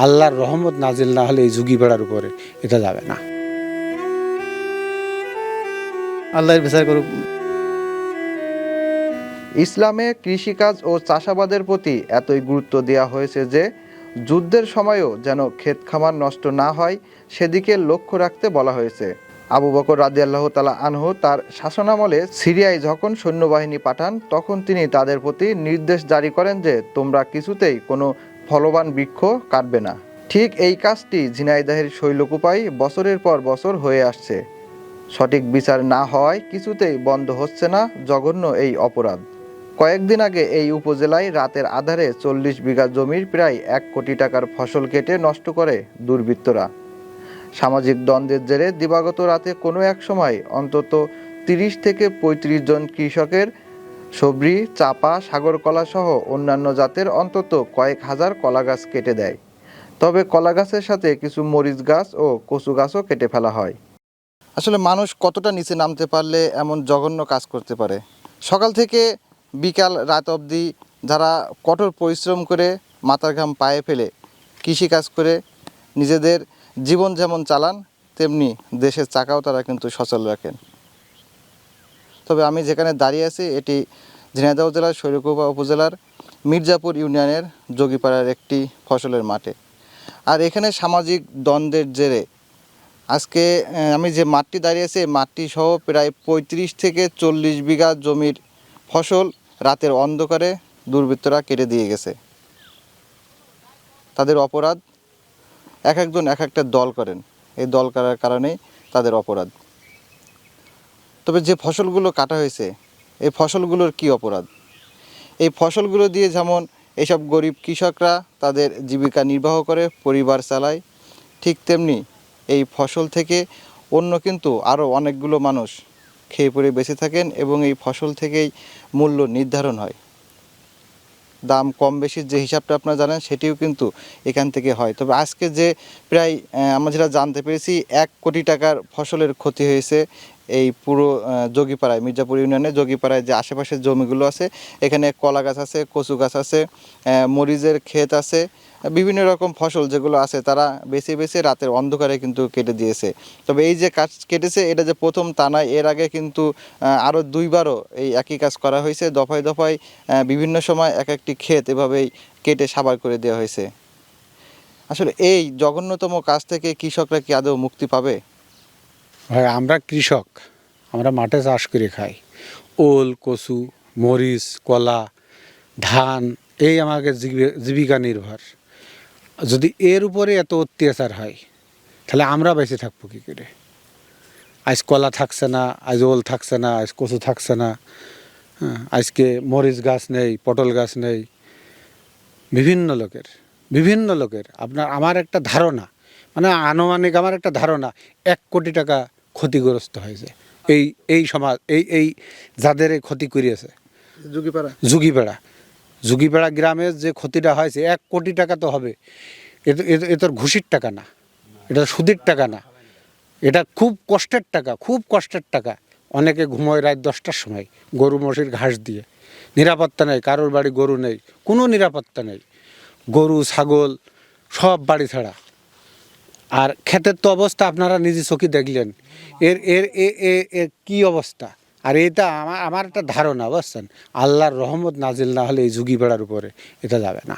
আল্লাহর রহমত নাজিল না হলে এই ঝুঁকি বেড়ার উপরে এটা যাবে না। আল্লাহর বিচার করুক। ইসলামে কৃষিকাজ ও চাষাবাদের প্রতি এতই গুরুত্ব দেওয়া হয়েছে যে যুদ্ধের সময়ও যেন ক্ষেত খামার নষ্ট না হয় সেদিকে লক্ষ্য রাখতে বলা হয়েছে। আবু বকর রাদিয়াল্লাহু তাআলা আনহু তার শাসনামলে সিরিয়ায় যখন সৈন্যবাহিনী পাঠান তখন তিনি তাদের প্রতি নির্দেশ জারি করেন যে তোমরা কিছুতেই কোনো ফলবান বৃক্ষ কাটবে না। ঠিক এই কাজটি ঝিনাইদহের শৈলকুপায় বছরের পর বছর হয়ে আসছে। সঠিক বিচার না হওয়ায় কিছুতেই বন্ধ হচ্ছে না জঘন্য এই অপরাধ। কয়েকদিন আগে এই উপজেলায় রাতের আধারে 40 বিঘা জমির প্রায় 1 কোটি টাকার ফসল কেটে নষ্ট করে দুর্বৃত্তরা। সামাজিক দ্বন্দ্বের জেরে দিবাগত রাতে কোনো এক সময় অন্তত 30 থেকে 35 জন কৃষকের সবরি, চাপা, সাগরকলা সহ অন্যান্য জাতের অন্তত কয়েক হাজার কলা গাছ কেটে দেয়। তবে কলা গাছের সাথে কিছু মরিচ গাছ ও কচু গাছও কেটে ফেলা হয়। আসলে মানুষ কতটা নিচে নামতে পারলে এমন জঘন্য কাজ করতে পারে? সকাল থেকে বিকাল রাত অবধি যারা কঠোর পরিশ্রম করে মাথার ঘাম পায়ে ফেলে কৃষিকাজ করে নিজেদের জীবন যেমন চালান তেমনি দেশের চাকাও তারা কিন্তু সচল রাখেন। তবে আমি যেখানে দাঁড়িয়ে আছি এটি ঝিনাইদহ জেলার শৈলকুপা উপজেলার মির্জাপুর ইউনিয়নের যোগীপাড়ার একটি ফসলের মাঠে। আর এখানে সামাজিক দ্বন্দ্বের জেরে আজকে আমি যে মাঠটি দাঁড়িয়ে আছি এই মাঠটি সহ প্রায় 35 থেকে 40 বিঘা জমির ফসল রাতের অন্ধকারে দুর্বৃত্তরা কেটে দিয়ে গেছে। তাদের অপরাধ, এক একজন এক একটা দল করেন, এই দল করার কারণেই তাদের অপরাধ। তবে যে ফসলগুলো কাটা হয়েছে এই ফসলগুলোর কি অপরাধ? এই ফসলগুলো দিয়ে যেমন এইসব গরিব কৃষকরা তাদের জীবিকা নির্বাহ করে, পরিবার চালায়, ঠিক তেমনি এই ফসল থেকে অন্য কিন্তু আরও অনেকগুলো মানুষ খেয়ে পরে বেঁচে থাকেন এবং এই ফসল থেকেই মূল্য নির্ধারণ হয়। দাম কম বেশির যে হিসাবটা আপনারা জানেন সেটিও কিন্তু এখান থেকে হয়। তবে আজকে যে প্রায় আমরা যেটা জানতে পেরেছি 1 কোটি টাকার ফসলের ক্ষতি হয়েছে এই পুরো যোগীপাড়ায়, মির্জাপুর ইউনিয়নে যোগীপাড়ায় যে আশেপাশের জমিগুলো আছে এখানে কলা গাছ আছে, কচু গাছ আছে, মরিচের ক্ষেত আছে, বিভিন্ন রকম ফসল যেগুলো আছে তারা বেছে বেছে রাতের অন্ধকারে কিন্তু কেটে দিয়েছে। তবে এই যে কাজ কেটেছে এটা যে প্রথম তা নয়, এর আগে কিন্তু আরও 2বারও এই একই কাজ করা হয়েছে। দফায় দফায় বিভিন্ন সময় এক একটি ক্ষেত এভাবেই কেটে সাবার করে দেওয়া হয়েছে। আসলে এই জঘন্যতম কাজ থেকে কৃষকরা কি আদৌ মুক্তি পাবে? ভাই আমরা কৃষক, আমরা মাঠে চাষ করে খাই। ওল, কচু, মরিচ, কলা, ধান এই আমাকে জীবিকা নির্ভর। যদি এর উপরে এত অত্যাচার হয় তাহলে আমরা বেঁচে থাকবো কী করে? আজ কলা থাকছে না, আজ ওল থাকছে না, আজ কচু থাকছে না, আজকে মরিচ গাছ নেই, পটল গাছ নেই। বিভিন্ন লোকের আমার একটা ধারণা, মানে আনুমানিক আমার একটা ধারণা 1 কোটি টাকা ক্ষতিগ্রস্ত হয়েছে এই সমাজ, এই যাদের এই ক্ষতি করিয়েছে। ঝুঁকিপাড়া গ্রামের যে ক্ষতিটা হয়েছে 1 কোটি টাকা তো হবে। এ তোর ঘুষির টাকা না, এটা সুদের টাকা না, এটা খুব কষ্টের টাকা। অনেকে ঘুমোয় রাত 10টার সময় গরু মশির ঘাস দিয়ে। নিরাপত্তা নেই, কারোর বাড়ি গরু নেই, কোনো নিরাপত্তা নেই। গরু ছাগল সব বাড়ি ছাড়া। আর ক্ষেতের তো অবস্থা আপনারা নিজে চোখে দেখলেন, এর কি অবস্থা। আর এটা আমার একটা ধারণা, বুঝছেন, আল্লাহর রহমত নাজিল না হলে এই ঝুঁকি বেড়ার উপরে এটা যাবে না।